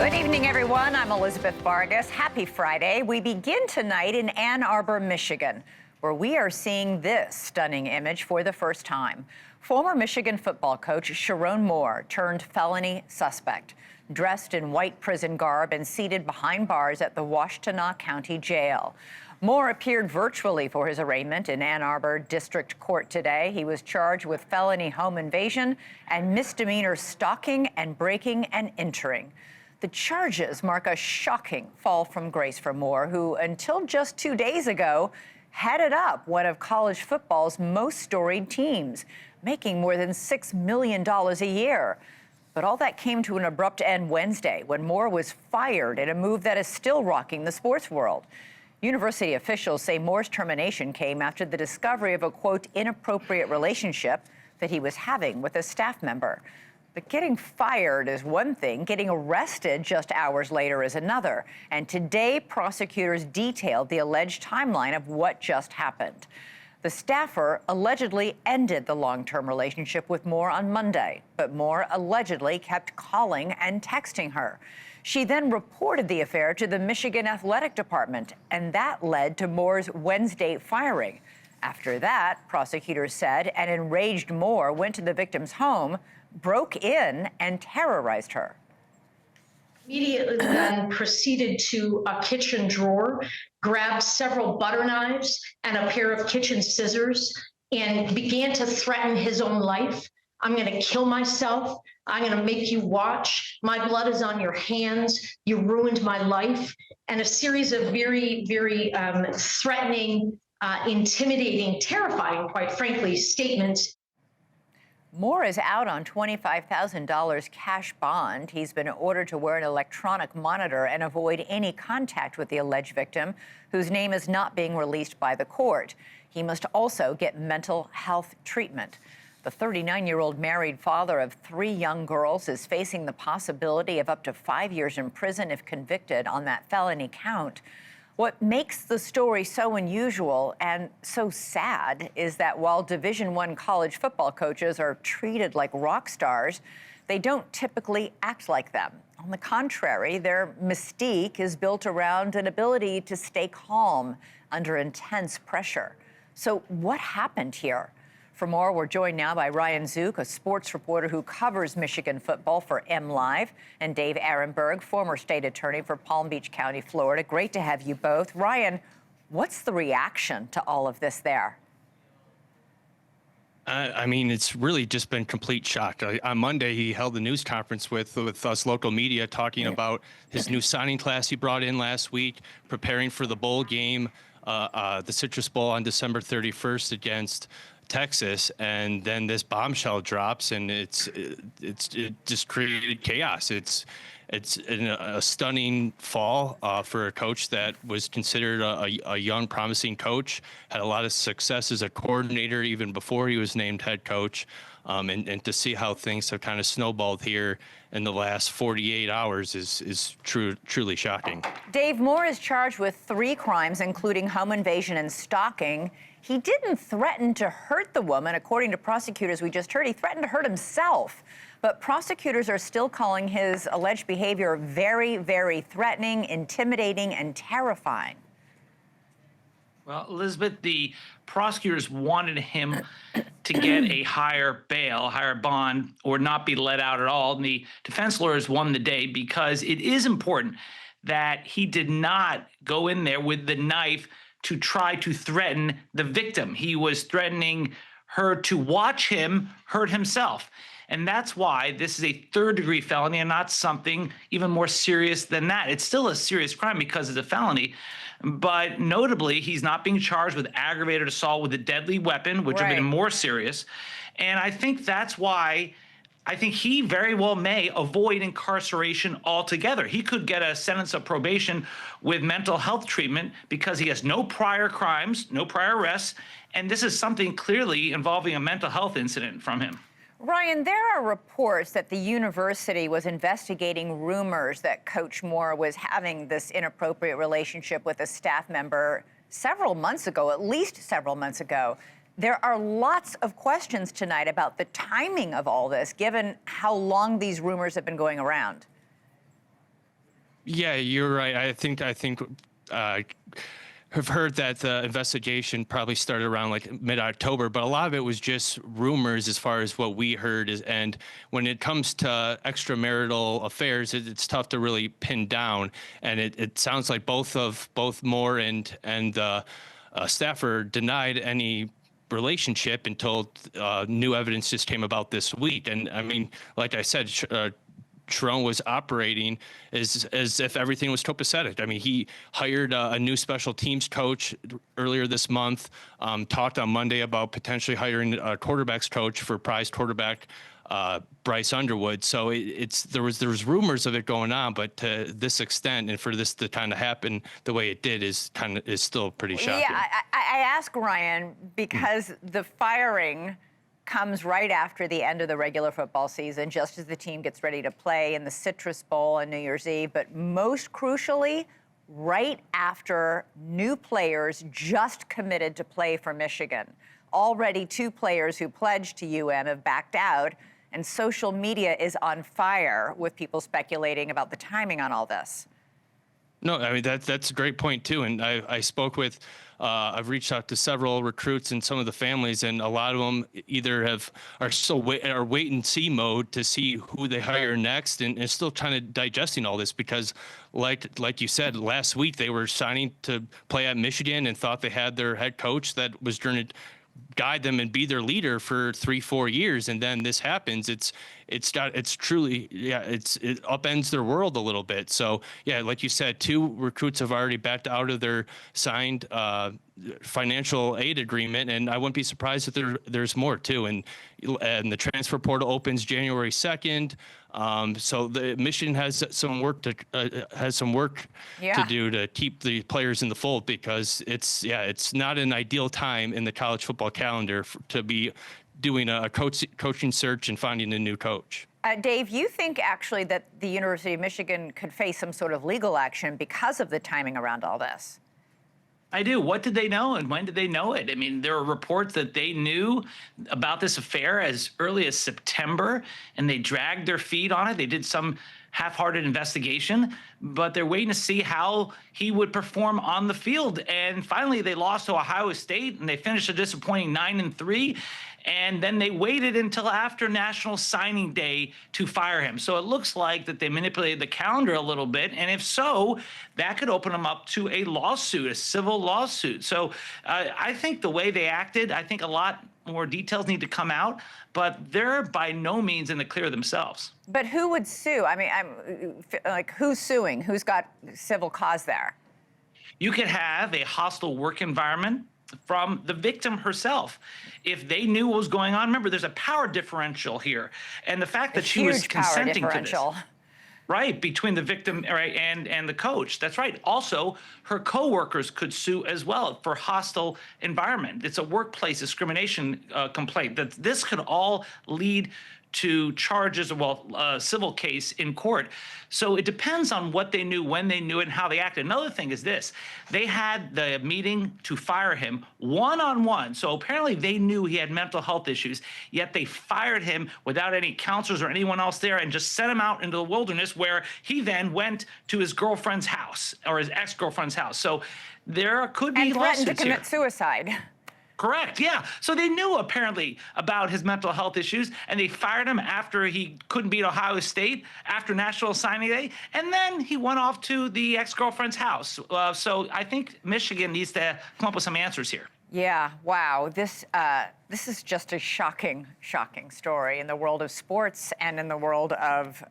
Good evening, everyone. I'm Elizabeth Vargas. Happy Friday. We begin tonight in Ann Arbor, Michigan, where we are seeing this stunning image for the first time. Former Michigan football coach Sherrone Moore turned felony suspect, dressed in white prison garb and seated behind bars at the Washtenaw County Jail. Moore appeared virtually for his arraignment in Ann Arbor District Court today. He was charged with felony home invasion and misdemeanor stalking and breaking and entering. The charges mark a shocking fall from grace for Moore, who until just 2 days ago headed up one of college football's most storied teams, making more than $6 million a year. But all that came to an abrupt end Wednesday when Moore was fired in a move that is still rocking the sports world. University officials say Moore's termination came after the discovery of a, quote, inappropriate relationship that he was having with a staff member. But getting fired is one thing, getting arrested just hours later is another. And today, prosecutors detailed the alleged timeline of what just happened. The staffer allegedly ended the long-term relationship with Moore on Monday, but Moore allegedly kept calling and texting her. She then reported the affair to the Michigan Athletic Department, and that led to Moore's Wednesday firing. After that, prosecutors said an enraged Moore went to the victim's home, broke in, and terrorized her. Immediately then proceeded to a kitchen drawer, grabbed several butter knives and a pair of kitchen scissors, and began to threaten his own life. I'm going to kill myself. I'm going to make you watch. My blood is on your hands. You ruined my life. And a series of very, very threatening, intimidating, terrifying, quite frankly, statements. Moore is out on $25,000 cash bond. He's been ordered to wear an electronic monitor and avoid any contact with the alleged victim, whose name is not being released by the court. He must also get mental health treatment. The 39-year-old married father of 3 young girls is facing the possibility of up to 5 years in prison if convicted on that felony count. What makes the story so unusual and so sad is that while Division I college football coaches are treated like rock stars, they don't typically act like them. On the contrary, their mystique is built around an ability to stay calm under intense pressure. So what happened here? For more, we're joined now by Ryan Zook, a sports reporter who covers Michigan football for MLive, and Dave Arenberg, former state attorney for Palm Beach County, Florida. Great to have you both. Ryan, what's the reaction to all of this there? I mean, it's really just been complete shock. On Monday, he held a news conference with us local media talking about his new signing class he brought in last week, preparing for the bowl game, the Citrus Bowl on December 31st against Texas, and then this bombshell drops, and it just created chaos. It's a stunning fall for a coach that was considered a young, promising coach, had a lot of success as a coordinator even before he was named head coach, and to see how things have kind of snowballed here in the last 48 hours is truly shocking. Dave, Moore is charged with 3 crimes, including home invasion and stalking. He didn't threaten to hurt the woman. According to prosecutors we just heard, he threatened to hurt himself. But prosecutors are still calling his alleged behavior very, very threatening, intimidating, and terrifying. Well, Elizabeth, the prosecutors wanted him to get a higher bail, higher bond, or not be let out at all. And the defense lawyers won the day because it is important that he did not go in there with the knife to try to threaten the victim. He was threatening her to watch him hurt himself. And that's why this is a 3rd-degree felony and not something even more serious than that. It's still a serious crime because it's a felony. But notably, he's not being charged with aggravated assault with a deadly weapon, which would have been more serious. And I think that's why I think he very well may avoid incarceration altogether. He could get a sentence of probation with mental health treatment because he has no prior crimes, no prior arrests, and this is something clearly involving a mental health incident from him. Ryan, there are reports that the university was investigating rumors that Coach Moore was having this inappropriate relationship with a staff member several months ago, at least several months ago. There are lots of questions tonight about the timing of all this, given how long these rumors have been going around. Yeah, you're right. I think I've heard that the investigation probably started around like mid-October, but a lot of it was just rumors as far as what we heard. And when it comes to extramarital affairs, it's tough to really pin down. And it sounds like both Moore and staffer denied any relationship until new evidence just came about this week. And I mean, like I said, Sherrone was operating as if everything was copacetic. I mean, he hired a new special teams coach earlier this month, talked on Monday about potentially hiring a quarterbacks coach for prize quarterback Bryce Underwood. So there was rumors of it going on, but to this extent and for this to kind of happen the way it did is still pretty shocking. Yeah, I ask Ryan because the firing comes right after the end of the regular football season, just as the team gets ready to play in the Citrus Bowl on New Year's Eve, but most crucially, right after new players just committed to play for Michigan. Already 2 players who pledged to UM have backed out, and social media is on fire with people speculating about the timing on all this. No, I mean, that's a great point too. And I spoke with, I've reached out to several recruits and some of the families, and a lot of them either are still wait and see mode to see who they hire next, and still trying to digesting all this because, like you said, last week they were signing to play at Michigan and thought they had their head coach that was going to guide them and be their leader for 3-4 years, and then this happens. It upends their world a little bit. So yeah, like you said, 2 recruits have already backed out of their signed financial aid agreement, and I wouldn't be surprised if there's more too. And the transfer portal opens January 2nd. So the Michigan has some work to do to keep the players in the fold, because it's not an ideal time in the college football calendar to be doing a coaching search and finding a new coach. Dave, you think actually that the University of Michigan could face some sort of legal action because of the timing around all this? I do. What did they know and when did they know it? I mean, there are reports that they knew about this affair as early as September, and they dragged their feet on it. They did some half-hearted investigation, but they're waiting to see how he would perform on the field. And finally, they lost to Ohio State, and they finished a disappointing 9-3. And then they waited until after National Signing Day to fire him. So it looks like that they manipulated the calendar a little bit. And if so, that could open them up to a lawsuit, a civil lawsuit. So I think the way they acted, I think a lot more details need to come out, but they're by no means in the clear themselves. But who would sue? I mean, who's suing? Who's got civil cause there? You could have a hostile work environment from the victim herself. If they knew what was going on, remember, there's a power differential here. And the fact that she was consenting to this. Right, between the victim, right, and the coach. That's right. Also, her coworkers could sue as well for hostile environment. It's a workplace discrimination complaint. That this could all lead to charges, civil case in court. So it depends on what they knew, when they knew it, and how they acted. Another thing is this: they had the meeting to fire him one-on-one. So apparently they knew he had mental health issues, yet they fired him without any counselors or anyone else there and just sent him out into the wilderness, where he then went to his girlfriend's house, or his ex-girlfriend's house. So there could be lawsuits threatened to commit suicide. Correct, yeah. So they knew apparently about his mental health issues, and they fired him after he couldn't beat Ohio State after National Signing Day, and then he went off to the ex-girlfriend's house. So I think Michigan needs to come up with some answers here. Yeah, wow. This is just a shocking story in the world of sports and in the world of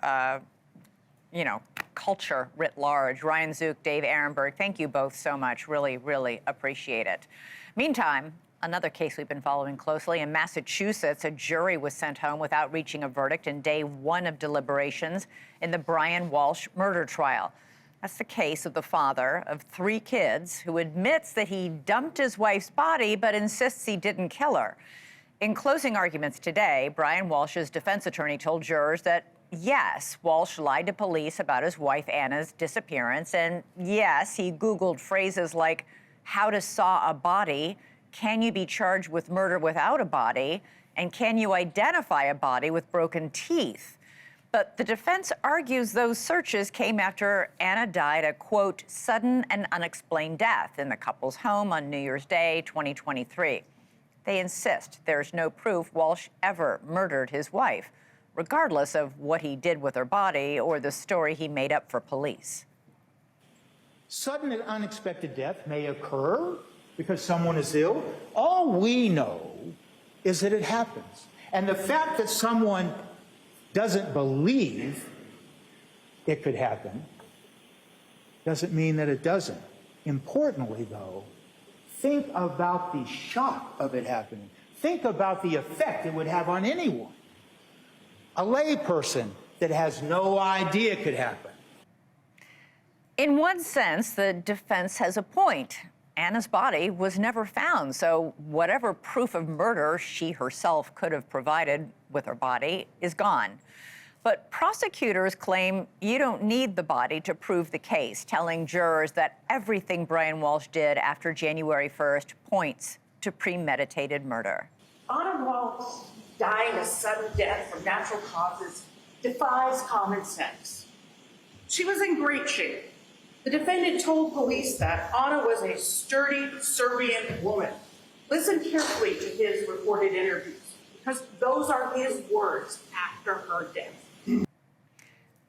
culture writ large. Ryan Zook, Dave Ehrenberg, thank you both so much. Really, really appreciate it. Meantime, another case we've been following closely. In Massachusetts, a jury was sent home without reaching a verdict in day 1 of deliberations in the Brian Walshe murder trial. That's the case of the father of 3 kids who admits that he dumped his wife's body but insists he didn't kill her. In closing arguments today, Brian Walshe's defense attorney told jurors that, yes, Walshe lied to police about his wife Anna's disappearance, and yes, he Googled phrases like how to saw a body, can you be charged with murder without a body, and can you identify a body with broken teeth? But the defense argues those searches came after Anna died a, quote, sudden and unexplained death in the couple's home on New Year's Day, 2023. They insist there's no proof Walshe ever murdered his wife, regardless of what he did with her body or the story he made up for police. Sudden and unexpected death may occur because someone is ill. All we know is that it happens. And the fact that someone doesn't believe it could happen doesn't mean that it doesn't. Importantly, though, think about the shock of it happening. Think about the effect it would have on anyone. A lay person that has no idea it could happen. In one sense, the defense has a point. Anna's body was never found, so whatever proof of murder she herself could have provided with her body is gone. But prosecutors claim you don't need the body to prove the case, telling jurors that everything Brian Walshe did after January 1st points to premeditated murder. Anna Walshe dying a sudden death from natural causes defies common sense. She was in great shape. The defendant told police that Anna was a sturdy Serbian woman. Listen carefully to his recorded interviews, because those are his words after her death.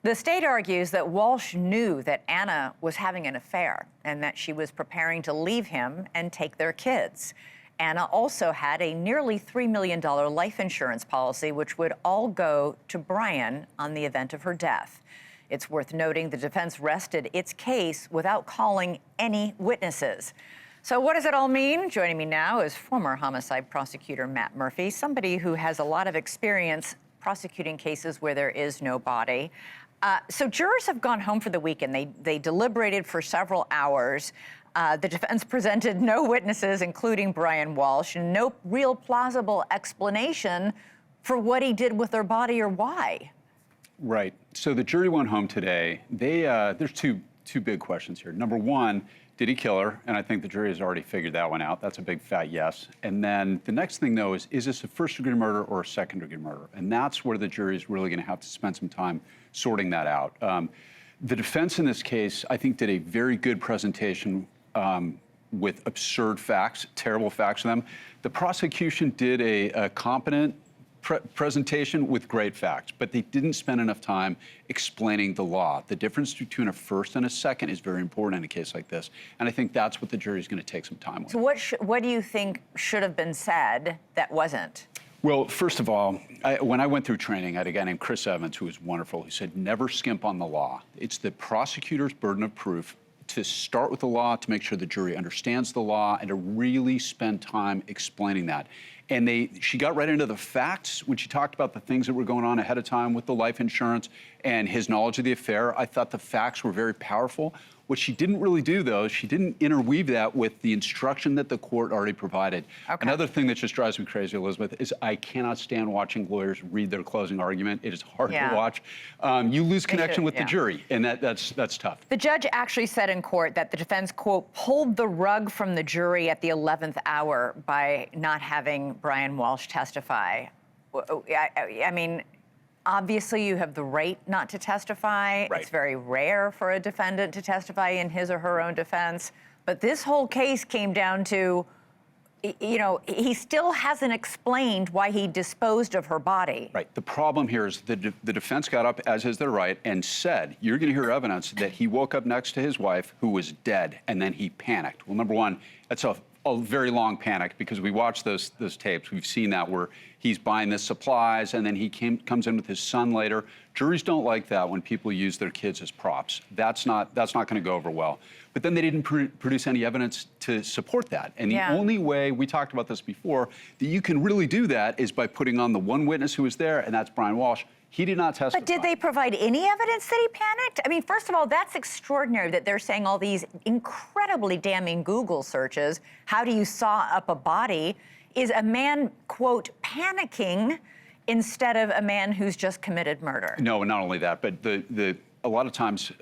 The state argues that Walshe knew that Anna was having an affair and that she was preparing to leave him and take their kids. Anna also had a nearly $3 million life insurance policy, which would all go to Brian on the event of her death. It's worth noting the defense rested its case without calling any witnesses. So what does it all mean? Joining me now is former homicide prosecutor Matt Murphy, somebody who has a lot of experience prosecuting cases where there is no body. So jurors have gone home for the weekend. They deliberated for several hours. The defense presented no witnesses, including Brian Walshe, and no real plausible explanation for what he did with their body or why. Right. So the jury went home today. There's two big questions here. Number one, did he kill her? And I think the jury has already figured that one out. That's a big fat yes. And then the next thing, though, is this a first-degree murder or a second-degree murder? And that's where the jury is really going to have to spend some time sorting that out. The defense in this case, I think, did a very good presentation with absurd facts, terrible facts to them. The prosecution did a competent presentation with great facts, but they didn't spend enough time explaining the law. The difference between a first and a second is very important in a case like this, and I think that's what the jury is going to take some time with. So what do you think should have been said that wasn't? Well, first of all, when I went through training, I had a guy named Chris Evans, who was wonderful, who said, never skimp on the law. It's the prosecutor's burden of proof to start with the law, to make sure the jury understands the law, and to really spend time explaining that. And she got right into the facts when she talked about the things that were going on ahead of time with the life insurance and his knowledge of the affair. I thought the facts were very powerful. What she didn't really do, though, is she didn't interweave that with the instruction that the court already provided. Okay. Another thing that just drives me crazy, Elizabeth, is I cannot stand watching lawyers read their closing argument. It is hard to watch. You lose connection with the jury, and that's tough. The judge actually said in court that the defense, quote, pulled the rug from the jury at the 11th hour by not having Brian Walshe testify. I mean, obviously, you have the right not to testify. Right. It's very rare for a defendant to testify in his or her own defense. But this whole case came down to, you know, he still hasn't explained why he disposed of her body. Right. The problem here is the defense got up, as is their right, and said, you're going to hear evidence that he woke up next to his wife, who was dead, and then he panicked. Well, number one, that's a very long panic, because we watched those tapes. We've seen that where he's buying the supplies and then he comes in with his son later. Juries don't like that when people use their kids as props. That's not going to go over well. But then they didn't produce any evidence to support that. And the only way, we talked about this before, that you can really do that is by putting on the one witness who was there, and that's Brian Walshe. He did not testify. But did they provide any evidence that he panicked? I mean, first of all, that's extraordinary that they're saying all these incredibly damning Google searches. How do you saw up a body? Is a man, quote, panicking instead of a man who's just committed murder? No, not only that, but a lot of times,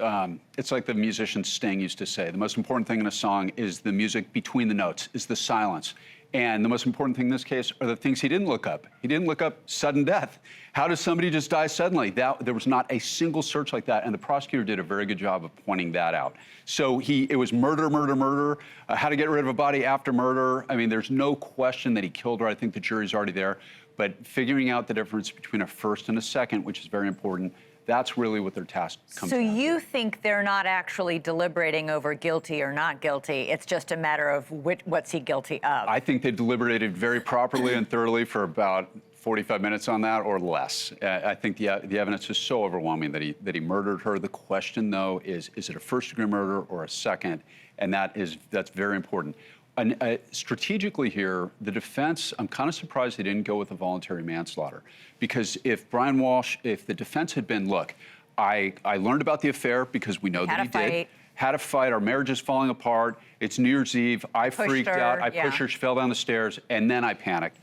it's like the musician Sting used to say, the most important thing in a song is the music between the notes, is the silence. And the most important thing in this case are the things he didn't look up. He didn't look up sudden death. How does somebody just die suddenly? There was not a single search like that, and the prosecutor did a very good job of pointing that out. So it was murder, murder, murder, how to get rid of a body after murder. I mean, there's no question that he killed her. I think the jury's already there. But figuring out the difference between a first and a second, which is very important, that's really what their task comes down to. So you think they're not actually deliberating over guilty or not guilty? It's just a matter of what's he guilty of? I think they deliberated very properly and thoroughly for about 45 minutes on that or less. I think the evidence is so overwhelming that he murdered her. The question, though, is it a first-degree murder or a second? And that's very important. And strategically here, the defense, I'm kind of surprised they didn't go with a voluntary manslaughter. Because if Brian Walshe, if the defense had been, look, I learned about the affair because we know that he did. Had a fight, our marriage is falling apart, it's New Year's Eve, I freaked out, I pushed her, she fell down the stairs, and then I panicked.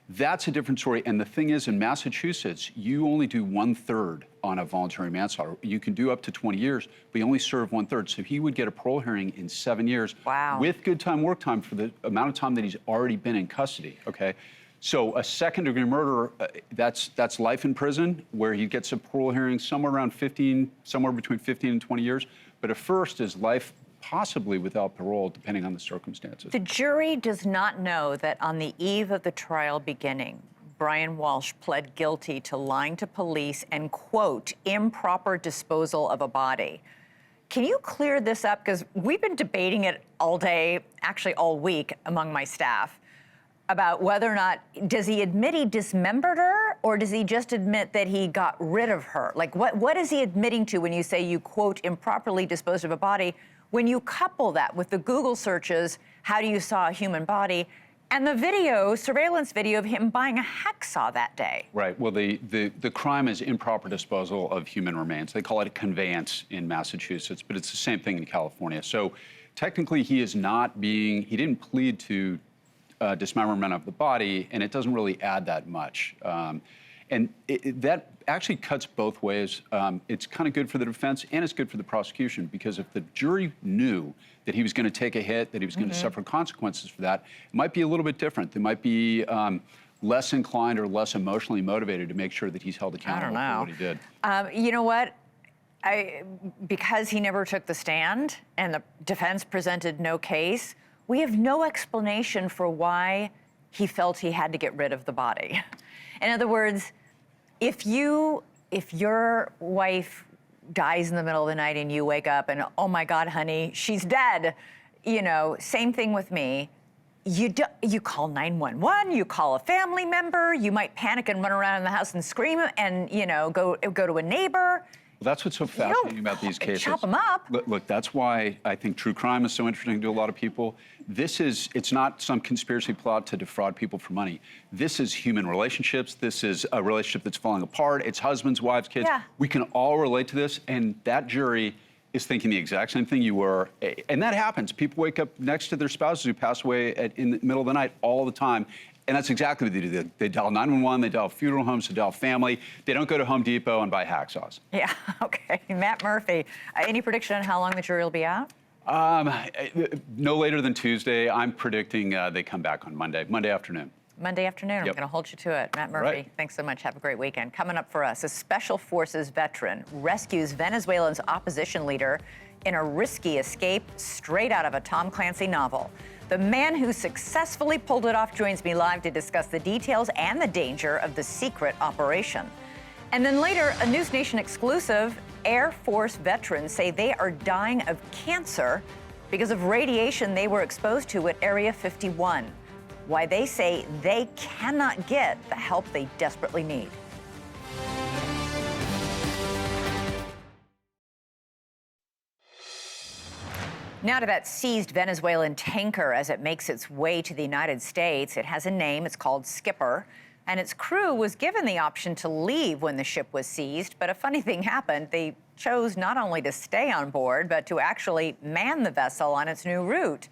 That's a different story. And the thing is, in Massachusetts, you only do 1/3 on a voluntary manslaughter. You can do up to 20 years, but you only serve 1/3. So he would get a parole hearing in 7 years with good time, work time for the amount of time that he's already been in custody, okay? So a second-degree murder, that's life in prison, where he gets a parole hearing somewhere between 15 and 20 years. But a first is life, possibly without parole, depending on the circumstances. The jury does not know that on the eve of the trial beginning, Brian Walshe pled guilty to lying to police and, quote, improper disposal of a body. Can you clear this up? Because we've been debating it all day, actually all week, among my staff, about whether or not, does he admit he dismembered her, or does he just admit that he got rid of her? Like, what is he admitting to when you say you, quote, improperly disposed of a body? When you couple that with the Google searches, how do you saw a human body, and the video, surveillance video of him buying a hacksaw that day? Right. Well, the crime is improper disposal of human remains. They call it a conveyance in Massachusetts, but it's the same thing in California. So technically, he didn't plead to dismemberment of the body, and it doesn't really add that much. And that actually cuts both ways. It's kind of good for the defense, and it's good for the prosecution, because if the jury knew that he was going to take a hit, that he was going to suffer consequences for that, it might be a little bit different. They might be less inclined or less emotionally motivated to make sure that he's held accountable for what he did. You know what? Because he never took the stand and the defense presented no case, we have no explanation for why he felt he had to get rid of the body. In other words, if your wife dies in the middle of the night and you wake up and, oh my God, honey, she's dead, you know, same thing with me. You call 911, you call a family member, you might panic and run around in the house and scream and, you know, go to a neighbor. Well, that's what's so fascinating about these cases. Chop them up. Look, that's why I think true crime is so interesting to a lot of people. It's not some conspiracy plot to defraud people for money. This is human relationships. This is a relationship that's falling apart. It's husbands, wives, kids. Yeah. We can all relate to this, and that jury is thinking the exact same thing you were. And that happens. People wake up next to their spouses who pass away in the middle of the night all the time. And that's exactly what they do. They dial 911, they dial funeral homes, they dial family. They don't go to Home Depot and buy hacksaws. Yeah, okay. Matt Murphy, any prediction on how long the jury will be out? No later than Tuesday. I'm predicting they come back on Monday afternoon. Monday afternoon. Yep. I'm going to hold you to it. Matt Murphy, right. Thanks so much. Have a great weekend. Coming up for us, a Special Forces veteran rescues Venezuelan's opposition leader in a risky escape straight out of a Tom Clancy novel. The man who successfully pulled it off joins me live to discuss the details and the danger of the secret operation. And then later, a NewsNation exclusive, Air Force veterans say they are dying of cancer because of radiation they were exposed to at Area 51. Why they say they cannot get the help they desperately need. Now to that seized Venezuelan tanker as it makes its way to the United States. It has a name. It's called Skipper. And its crew was given the option to leave when the ship was seized. But a funny thing happened. They chose not only to stay on board, but to actually man the vessel on its new route.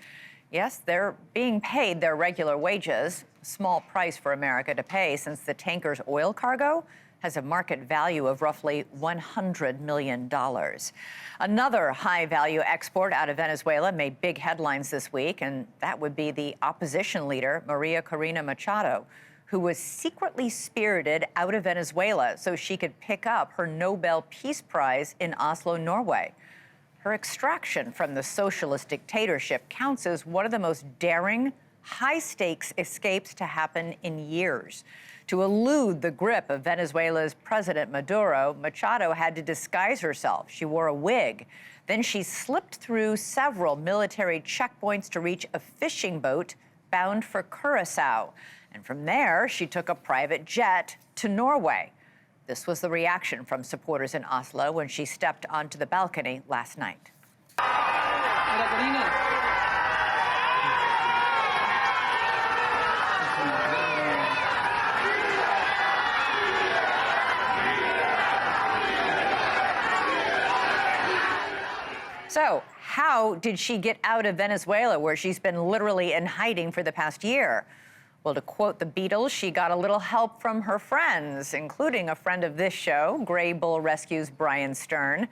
Yes, they're being paid their regular wages, a small price for America to pay since the tanker's oil cargo has a market value of roughly $100 million. Another high-value export out of Venezuela made big headlines this week, and that would be the opposition leader, Maria Corina Machado, who was secretly spirited out of Venezuela so she could pick up her Nobel Peace Prize in Oslo, Norway. Her extraction from the socialist dictatorship counts as one of the most daring, high-stakes escapes to happen in years. To elude the grip of Venezuela's President Maduro, Machado had to disguise herself. She wore a wig. Then she slipped through several military checkpoints to reach a fishing boat bound for Curaçao. And from there, she took a private jet to Norway. This was the reaction from supporters in Oslo when she stepped onto the balcony last night. So, how did she get out of Venezuela, where she's been literally in hiding for the past year? Well, to quote the Beatles, she got a little help from her friends, including a friend of this show, Gray Bull Rescue's Brian Stern.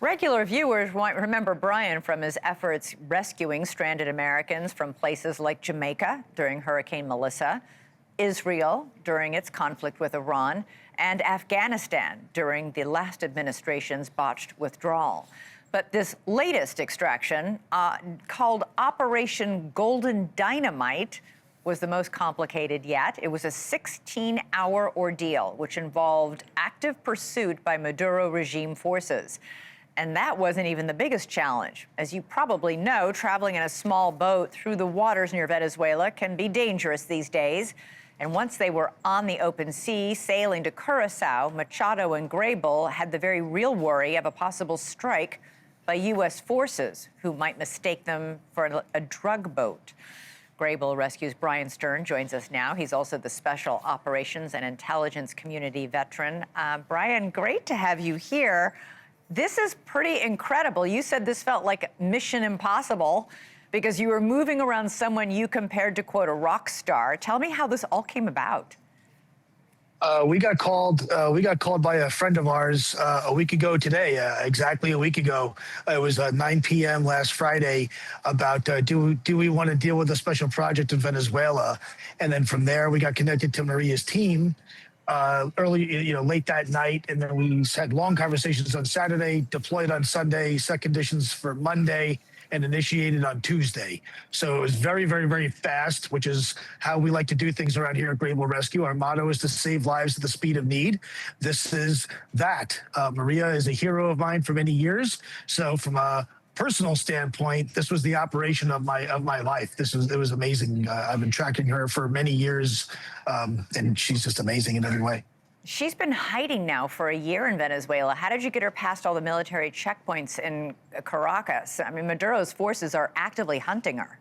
Regular viewers might remember Brian from his efforts rescuing stranded Americans from places like Jamaica during Hurricane Melissa, Israel during its conflict with Iran, and Afghanistan during the last administration's botched withdrawal. But this latest extraction, called Operation Golden Dynamite, was the most complicated yet. It was a 16-hour ordeal, which involved active pursuit by Maduro regime forces. And that wasn't even the biggest challenge. As you probably know, traveling in a small boat through the waters near Venezuela can be dangerous these days. And once they were on the open sea, sailing to Curaçao, Machado and Gray Bull had the very real worry of a possible strike by U.S. forces who might mistake them for a drug boat. Gray Bull Rescue's Brian Stern joins us now. He's also the Special Operations and Intelligence Community veteran. Brian, great to have you here. This is pretty incredible. You said this felt like Mission Impossible because you were moving around someone you compared to, quote, a rock star. Tell me how this all came about. We got called by a friend of ours a week ago today, exactly a week ago. It was 9 p.m. last Friday about do we want to deal with a special project in Venezuela? And then from there, we got connected to Maria's team late that night. And then we had long conversations on Saturday, deployed on Sunday, set conditions for Monday, and initiated on Tuesday. So it was very, very, very fast, which is how we like to do things around here at Gray Bull Rescue. Our motto is to save lives at the speed of need. This is that. Maria is a hero of mine for many years. So from a personal standpoint, this was the operation of my life. It was amazing. I've been tracking her for many years, and she's just amazing in every way. She's been hiding now for a year in Venezuela. How did you get her past all the military checkpoints in Caracas? I mean, Maduro's forces are actively hunting her.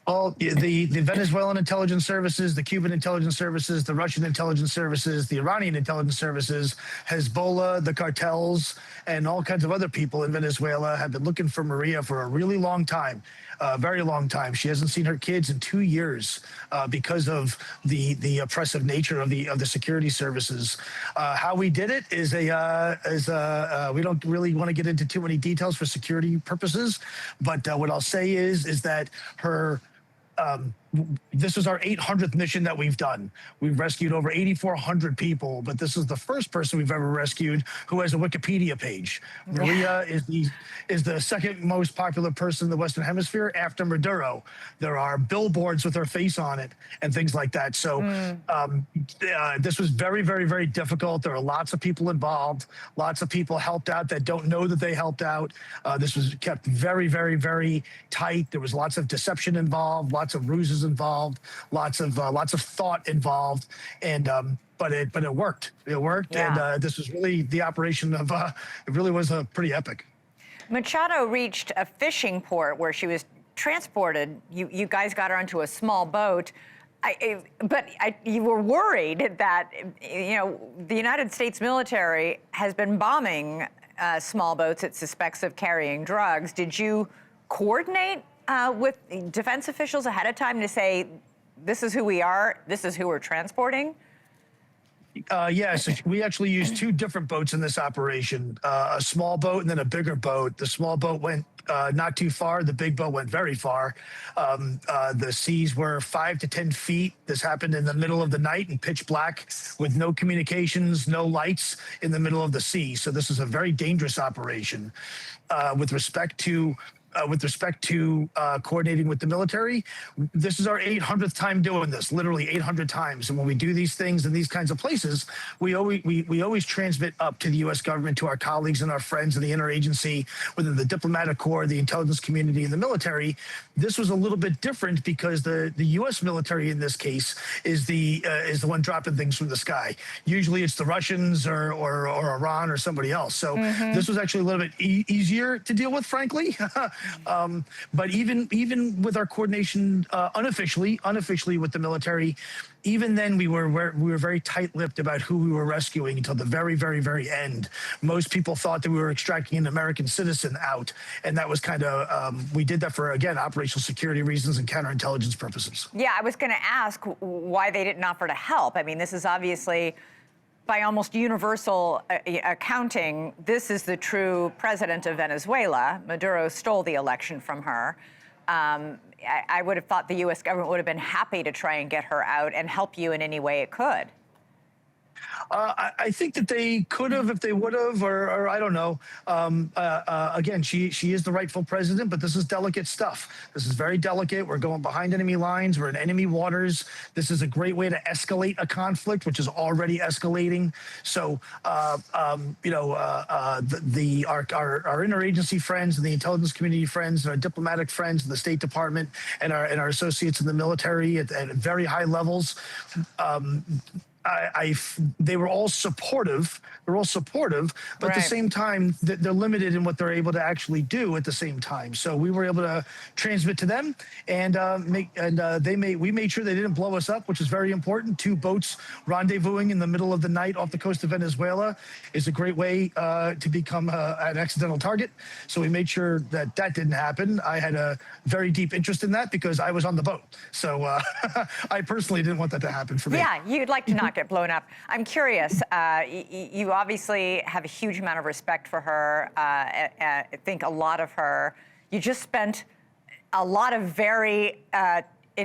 Well, the Venezuelan intelligence services, the Cuban intelligence services, the Russian intelligence services, the Iranian intelligence services, Hezbollah, the cartels, and all kinds of other people in Venezuela have been looking for Maria for a really long time, very long time. She hasn't seen her kids in 2 years because of the oppressive nature of the security services. How we did it is we don't really want to get into too many details for security purposes, but what I'll say is that her. This is our 800th mission that we've done. We've rescued over 8,400 people, but this is the first person we've ever rescued who has a Wikipedia page. Maria is the second most popular person in the Western Hemisphere after Maduro. There are billboards with her face on it and things like that. So this was very, very, very difficult. There are lots of people involved. Lots of people helped out that don't know that they helped out. This was kept very, very, very tight. There was lots of deception involved, lots of ruses involved, lots of thought involved, and but it worked. It worked, yeah. And this was really the operation of. It really was a pretty epic. Machado reached a fishing port where she was transported. You guys got her onto a small boat. You were worried that the United States military has been bombing small boats it suspects of carrying drugs. Did you coordinate with defense officials ahead of time to say, this is who we are, this is who we're transporting? Yes, we actually used two different boats in this operation, a small boat and then a bigger boat. The small boat went not too far. The big boat went very far. The seas were 5 to 10 feet. This happened in the middle of the night in pitch black with no communications, no lights in the middle of the sea. So this is a very dangerous operation. With respect to coordinating with the military, this is our 800th time doing this, literally 800 times. And when we do these things in these kinds of places, we always transmit up to the U.S. government, to our colleagues and our friends in the interagency, within the diplomatic corps, the intelligence community, and the military. This was a little bit different because the U.S. military in this case is the one dropping things from the sky. Usually it's the Russians or Iran or somebody else. So this was actually a little bit easier to deal with, frankly. But even with our coordination unofficially with the military, even then we were very tight-lipped about who we were rescuing until the very, very, very end. Most people thought that we were extracting an American citizen out, and that was kind of we did that for, again, operational security reasons and counterintelligence purposes. Yeah, I was going to ask why they didn't offer to help. I mean, this is obviously, by almost universal accounting, this is the true president of Venezuela. Maduro stole the election from her. I would have thought the U.S. government would have been happy to try and get her out and help you in any way it could. I think that they could have if they would have, or I don't know. Again, she is the rightful president, but this is delicate stuff. This is very delicate. We're going behind enemy lines. We're in enemy waters. This is a great way to escalate a conflict, which is already escalating. So, our interagency friends and the intelligence community friends and our diplomatic friends in the State Department and our associates in the military at very high levels. They were all supportive. They're all supportive, but at the same time, they're limited in what they're able to actually do at the same time. So we were able to transmit to them, and we made sure they didn't blow us up, which is very important. Two boats rendezvousing in the middle of the night off the coast of Venezuela is a great way to become an accidental target. So we made sure that didn't happen. I had a very deep interest in that because I was on the boat. So I personally didn't want that to happen for me. Yeah, you'd like to not get blown up. I'm curious. You obviously have a huge amount of respect for her. I think a lot of her. You just spent a lot of very,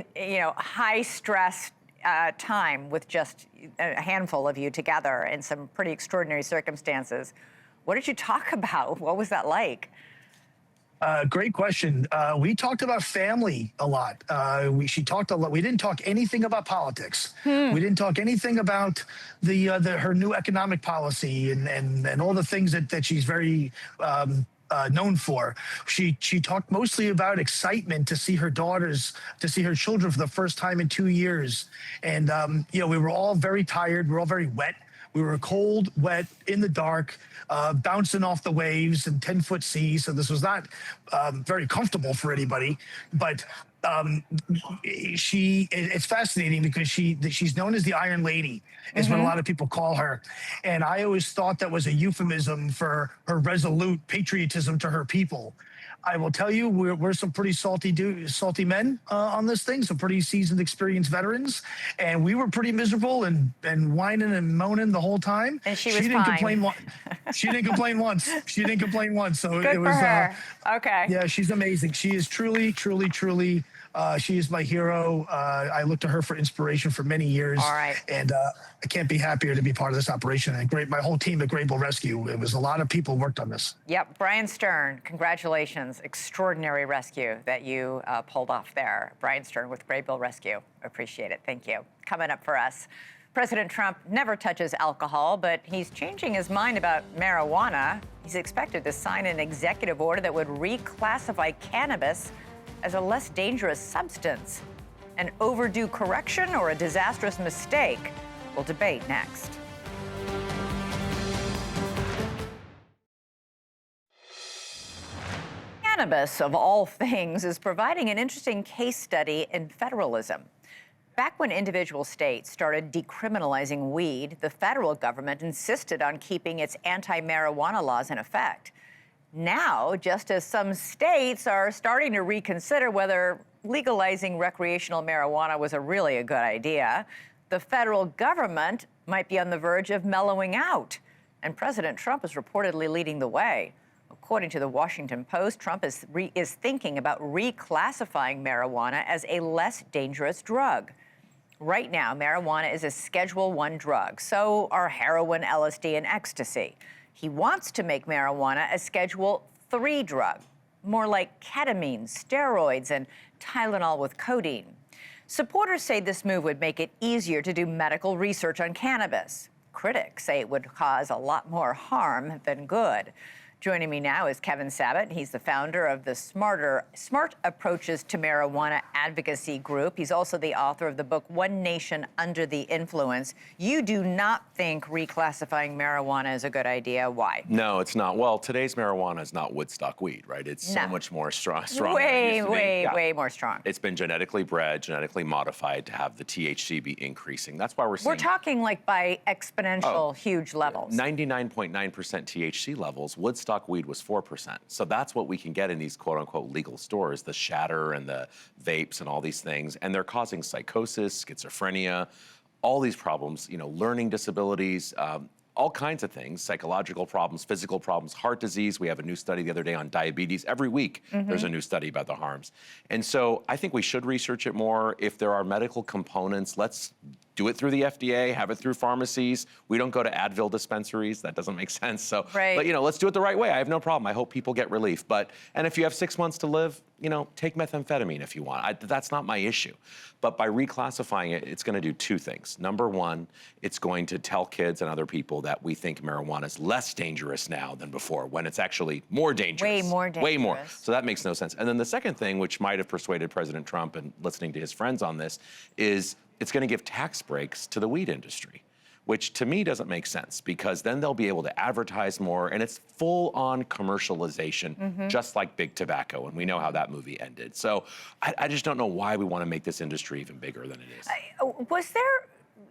high-stress time with just a handful of you together in some pretty extraordinary circumstances. What did you talk about? What was that like? Great question. We talked about family a lot. She talked a lot. We didn't talk anything about politics. We didn't talk anything about her new economic policy and all the things that she's very known for. She talked mostly about excitement to see her daughters, to see her children for the first time in 2 years. And we were all very tired. We were all very wet. We were cold, wet, in the dark, bouncing off the waves in 10-foot seas. So this was not very comfortable for anybody. But it's fascinating because she's known as the Iron Lady, is what a lot of people call her. And I always thought that was a euphemism for her resolute patriotism to her people. I will tell you, we're some pretty salty men on this thing, some pretty seasoned, experienced veterans, and we were pretty miserable and whining and moaning the whole time. And she didn't fine. complain. She didn't complain once. She didn't complain once. So Good it was. For her. Okay. Yeah, she's amazing. She is truly. She is my hero. I look to her for inspiration for many years. All right. And I can't be happier to be part of this operation. And my whole team at Grable Rescue, it was a lot of people worked on this. Yep. Brian Stern, congratulations. Extraordinary rescue that you pulled off there. Brian Stern with Grable Rescue. Appreciate it. Thank you. Coming up for us, President Trump never touches alcohol, but he's changing his mind about marijuana. He's expected to sign an executive order that would reclassify cannabis as a less dangerous substance. An overdue correction or a disastrous mistake? We'll debate next. Cannabis, of all things, is providing an interesting case study in federalism. Back when individual states started decriminalizing weed, the federal government insisted on keeping its anti-marijuana laws in effect. Now, just as some states are starting to reconsider whether legalizing recreational marijuana was really a good idea, the federal government might be on the verge of mellowing out. And President Trump is reportedly leading the way. According to the Washington Post, Trump is thinking about reclassifying marijuana as a less dangerous drug. Right now, marijuana is a Schedule I drug. So are heroin, LSD, and ecstasy. He wants to make marijuana a Schedule III drug, more like ketamine, steroids, and Tylenol with codeine. Supporters say this move would make it easier to do medical research on cannabis. Critics say it would cause a lot more harm than good. Joining me now is Kevin Sabat. He's the founder of the Smart Approaches to Marijuana Advocacy Group. He's also the author of the book, One Nation Under the Influence. You do not think reclassifying marijuana is a good idea. Why? No, it's not. Well, today's marijuana is not Woodstock weed, right? It's so much more strong. Way more strong. It's been genetically bred, genetically modified to have the THC be increasing. That's why we're seeing... We're talking like by exponential huge levels. 99.9% THC levels. Woodstock weed was 4%. So that's what we can get in these quote unquote legal stores, the shatter and the vapes and all these things. And they're causing psychosis, schizophrenia, all these problems, you know, learning disabilities, all kinds of things, psychological problems, physical problems, heart disease. We have a new study the other day on diabetes. Every week, there's a new study about the harms. And so I think we should research it more. If there are medical components, let's do it through the FDA, have it through pharmacies. We don't go to Advil dispensaries. That doesn't make sense. So, but, you know, let's do it the right way. I have no problem. I hope people get relief. And if you have 6 months to live, you know, take methamphetamine if you want. That's not my issue. But by reclassifying it, it's going to do two things. Number one, it's going to tell kids and other people that we think marijuana is less dangerous now than before, when it's actually more dangerous. Way more dangerous. Way more. So that makes no sense. And then the second thing, which might have persuaded President Trump and listening to his friends on this, is it's going to give tax breaks to the weed industry, which to me doesn't make sense, because then they'll be able to advertise more, and it's full-on commercialization, just like big tobacco, and we know how that movie ended. So I just don't know why we want to make this industry even bigger than it is.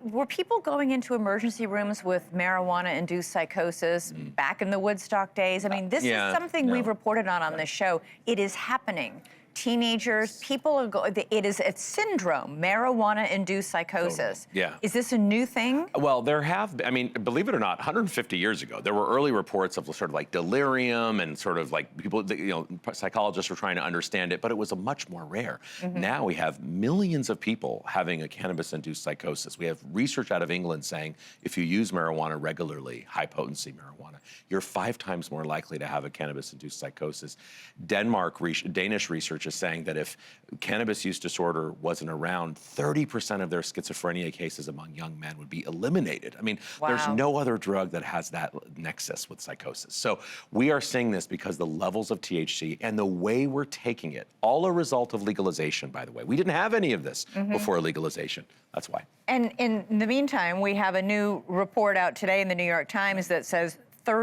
Were people going into emergency rooms with marijuana-induced psychosis back in the Woodstock days? I mean, this is something we've reported on this show. It is happening. Teenagers, people are it is a syndrome, marijuana-induced psychosis. Yeah. Is this a new thing? Well, there have, I mean, believe it or not, 150 years ago, there were early reports of sort of like delirium and sort of like people, you know, psychologists were trying to understand it, but it was a much more rare. Now we have millions of people having a cannabis-induced psychosis. We have research out of England saying if you use marijuana regularly, high-potency marijuana, you're 5 times more likely to have a cannabis-induced psychosis. Danish research is saying that if cannabis use disorder wasn't around, 30% of their schizophrenia cases among young men would be eliminated. I mean, there's no other drug that has that nexus with psychosis. So we are seeing this because the levels of THC and the way we're taking it, all a result of legalization, by the way. We didn't have any of this before legalization. That's why. And in the meantime, we have a new report out today in the New York Times that says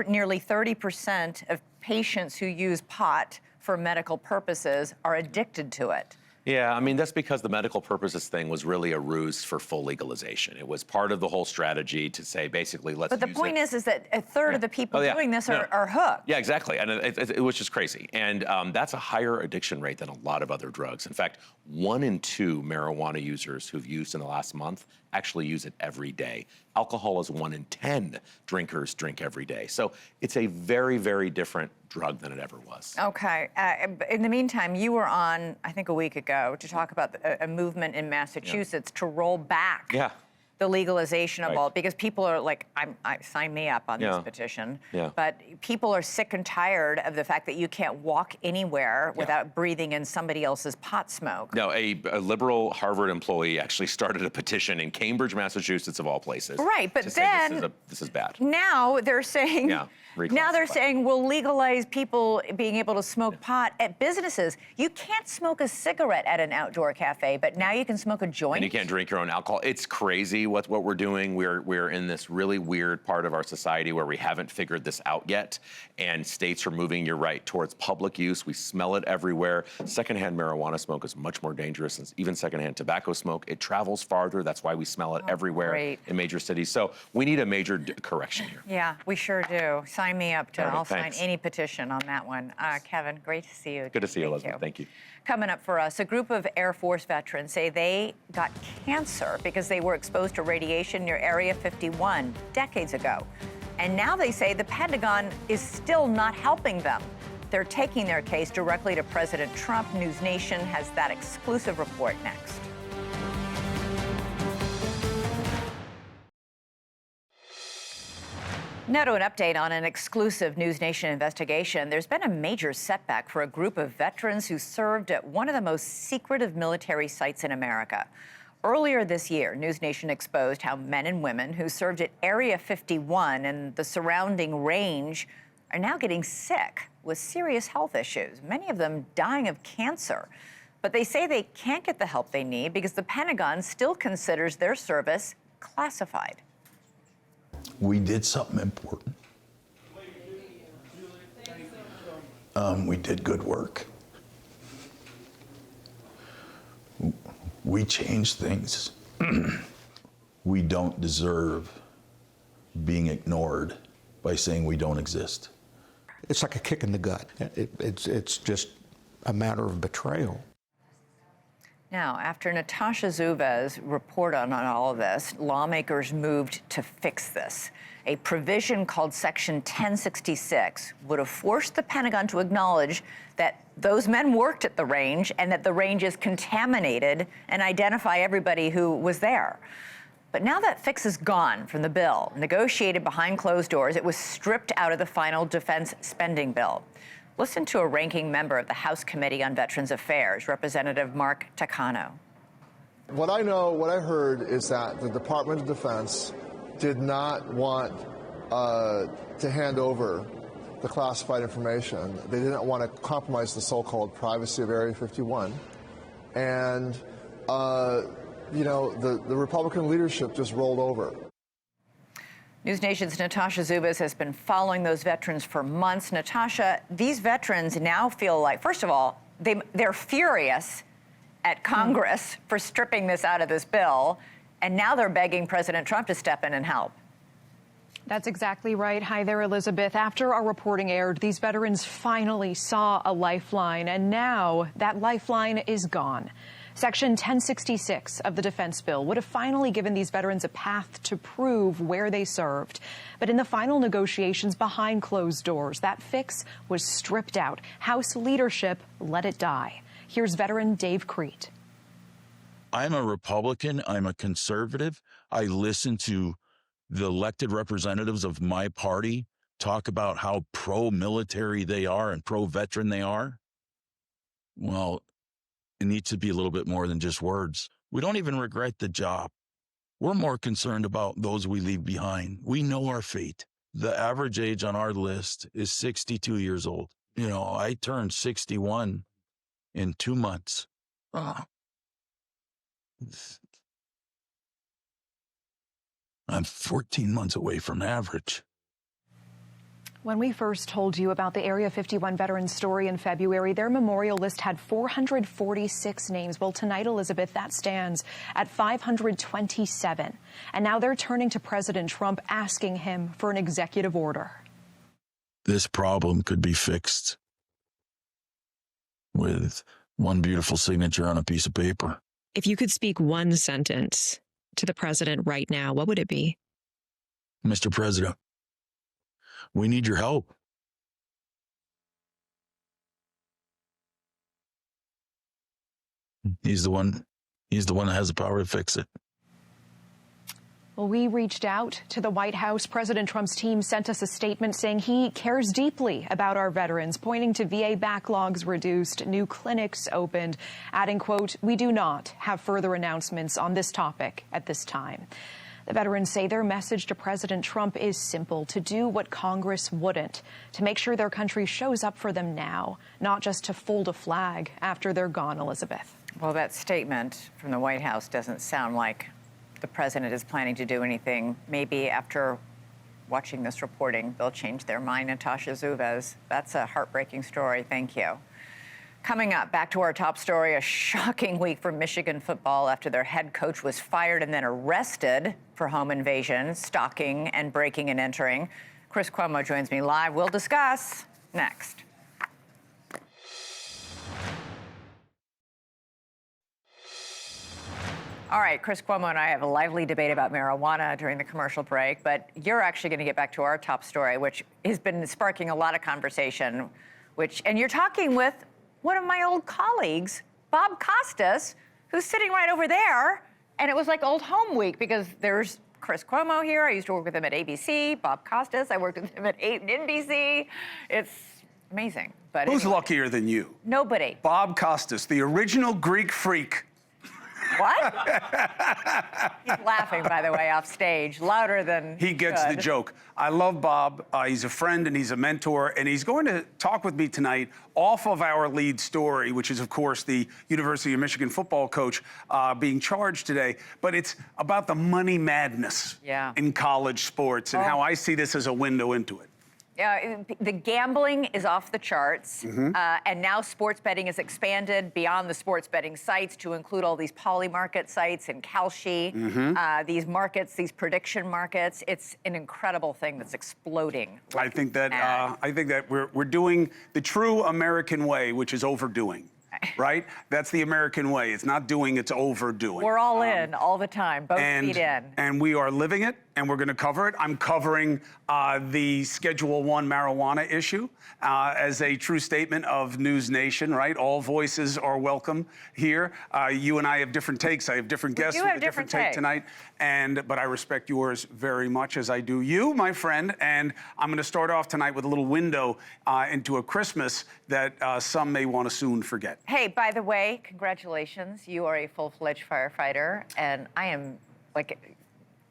nearly 30% of patients who use pot for medical purposes are addicted to it. Yeah, I mean, that's because the medical purposes thing was really a ruse for full legalization. It was part of the whole strategy to say, basically, let's use it. But the point is that a third of the people doing this are hooked. Yeah, exactly, and it was just crazy. And that's a higher addiction rate than a lot of other drugs. In fact, 1 in 2 marijuana users who've used in the last month actually use it every day. Alcohol is 1 in 10 drinkers drink every day. So it's a very, very different drug than it ever was. Okay. In the meantime, you were on, I think a week ago, to talk about a movement in Massachusetts to roll back the legalization of all, because people are like, sign me up on this petition. But people are sick and tired of the fact that you can't walk anywhere without breathing in somebody else's pot smoke. No, a liberal Harvard employee actually started a petition in Cambridge, Massachusetts, of all places. Right, but then this is bad. Now they're saying, we'll legalize people being able to smoke pot at businesses. You can't smoke a cigarette at an outdoor cafe, but now you can smoke a joint. And you can't drink your own alcohol. It's crazy what we're doing. We're in this really weird part of our society where we haven't figured this out yet, and states are moving, you're right, towards public use. We smell it everywhere. Secondhand marijuana smoke is much more dangerous than even secondhand tobacco smoke. It travels farther. That's why we smell it everywhere in major cities. So we need a major correction here. Yeah, we sure do. Sign me up to. All right, I'll thanks. sign any petition on that one. Kevin, great to see you. Good to see you, Elizabeth. Thank you. Coming up for us, a group of Air Force veterans say they got cancer because they were exposed to radiation near Area 51 decades ago. And now they say the Pentagon is still not helping them. They're taking their case directly to President Trump. NewsNation has that exclusive report next. Now to an update on an exclusive NewsNation investigation. There's been a major setback for a group of veterans who served at one of the most secretive military sites in America. Earlier this year, NewsNation exposed how men and women who served at Area 51 and the surrounding range are now getting sick with serious health issues, many of them dying of cancer. But they say they can't get the help they need because the Pentagon still considers their service classified. We did something important. We did good work. We changed things. We don't deserve being ignored by saying we don't exist. It's like a kick in the gut. It's just a matter of betrayal. Now, after Natasha Zuva's report on all of this, lawmakers moved to fix this. A provision called Section 1066 would have forced the Pentagon to acknowledge that those men worked at the range and that the range is contaminated and identify everybody who was there. But now that fix is gone from the bill, negotiated behind closed doors, it was stripped out of the final defense spending bill. Listen to a ranking member of the House Committee on Veterans Affairs, Representative Mark Takano. What I heard is that the Department of Defense did not want to hand over the classified information. They didn't want to compromise the so-called privacy of Area 51. And, the Republican leadership just rolled over. NewsNation's Natasha Zubas has been following those veterans for months. Natasha, these veterans now feel like, first of all, they're furious at Congress for stripping this out of this bill, and now they're begging President Trump to step in and help. That's exactly right. Hi there, Elizabeth. After our reporting aired, these veterans finally saw a lifeline, and now that lifeline is gone. Section 1066 of the defense bill would have finally given these veterans a path to prove where they served. But in the final negotiations behind closed doors, that fix was stripped out. House leadership let it die. Here's veteran Dave Crete. I'm a Republican. I'm a conservative. I listen to the elected representatives of my party talk about how pro-military they are and pro-veteran they are. Well, it needs to be a little bit more than just words. We don't even regret the job. We're more concerned about those we leave behind. We know our fate. The average age on our list is 62 years old. I turned 61 in 2 months. I'm 14 months away from average. When we first told you about the Area 51 veterans story in February, their memorial list had 446 names. Well, tonight, Elizabeth, that stands at 527. And now they're turning to President Trump, asking him for an executive order. This problem could be fixed with one beautiful signature on a piece of paper. If you could speak one sentence to the president right now, what would it be? Mr. President, we need your help. He's the one that has the power to fix it. Well, we reached out to the White House. President Trump's team sent us a statement saying he cares deeply about our veterans, pointing to VA backlogs reduced, new clinics opened, adding, quote, "We do not have further announcements on this topic at this time." The veterans say their message to President Trump is simple: to do what Congress wouldn't, to make sure their country shows up for them now, not just to fold a flag after they're gone, Elizabeth. Well, that statement from the White House doesn't sound like the president is planning to do anything. Maybe after watching this reporting, they'll change their mind. Natasha Zuvez, that's a heartbreaking story. Thank you. Coming up, back to our top story, a shocking week for Michigan football after their head coach was fired and then arrested for home invasion, stalking, and breaking and entering. Chris Cuomo joins me live. We'll discuss next. All right, Chris Cuomo and I have a lively debate about marijuana during the commercial break, but you're actually going to get back to our top story, which has been sparking a lot of conversation, and you're talking with one of my old colleagues, Bob Costas, who's sitting right over there, and it was like old home week because there's Chris Cuomo here. I used to work with him at ABC. Bob Costas, I worked with him at NBC. It's amazing. But who's anyway. luckier than you? Nobody. Bob Costas, the original Greek freak. What? He's laughing, by the way, off stage, louder than he gets should. the joke. I love Bob. He's a friend and he's a mentor, and he's going to talk with me tonight off of our lead story, which is, of course, the University of Michigan football coach being charged today. But it's about the money madness in college sports and how I see this as a window into it. The gambling is off the charts, and now sports betting is expanded beyond the sports betting sites to include all these poly market sites and Kalshi, these markets, these prediction markets. It's an incredible thing that's exploding. I think that we're doing the true American way, which is overdoing. Right? That's the American way. It's not doing, it's overdoing. We're all in all the time, both feet in. And we are living it, and we're going to cover it. I'm covering the Schedule I marijuana issue as a true statement of NewsNation, right? All voices are welcome here. You and I have different takes. I have different guests with a different take tonight. But I respect yours very much, as I do you, my friend. And I'm going to start off tonight with a little window into a Christmas that some may want to soon forget. Hey, by the way, congratulations. You are a full-fledged firefighter, and I am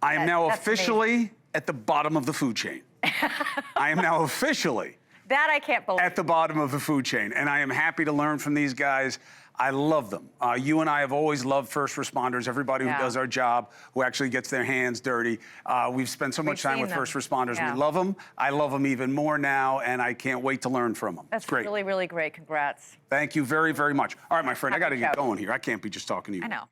I am now officially at the bottom of the food chain. I am now officially that I can't believe. At the bottom of the food chain, and I am happy to learn from these guys. I love them. You and I have always loved first responders, everybody who does our job, who actually gets their hands dirty. We've spent so much time with first responders. We love them. I love them even more now, and I can't wait to learn from them. That's great. Really, really great. Congrats. Thank you very, very much. All right, my friend, I got to get going here. I can't be just talking to you. I know.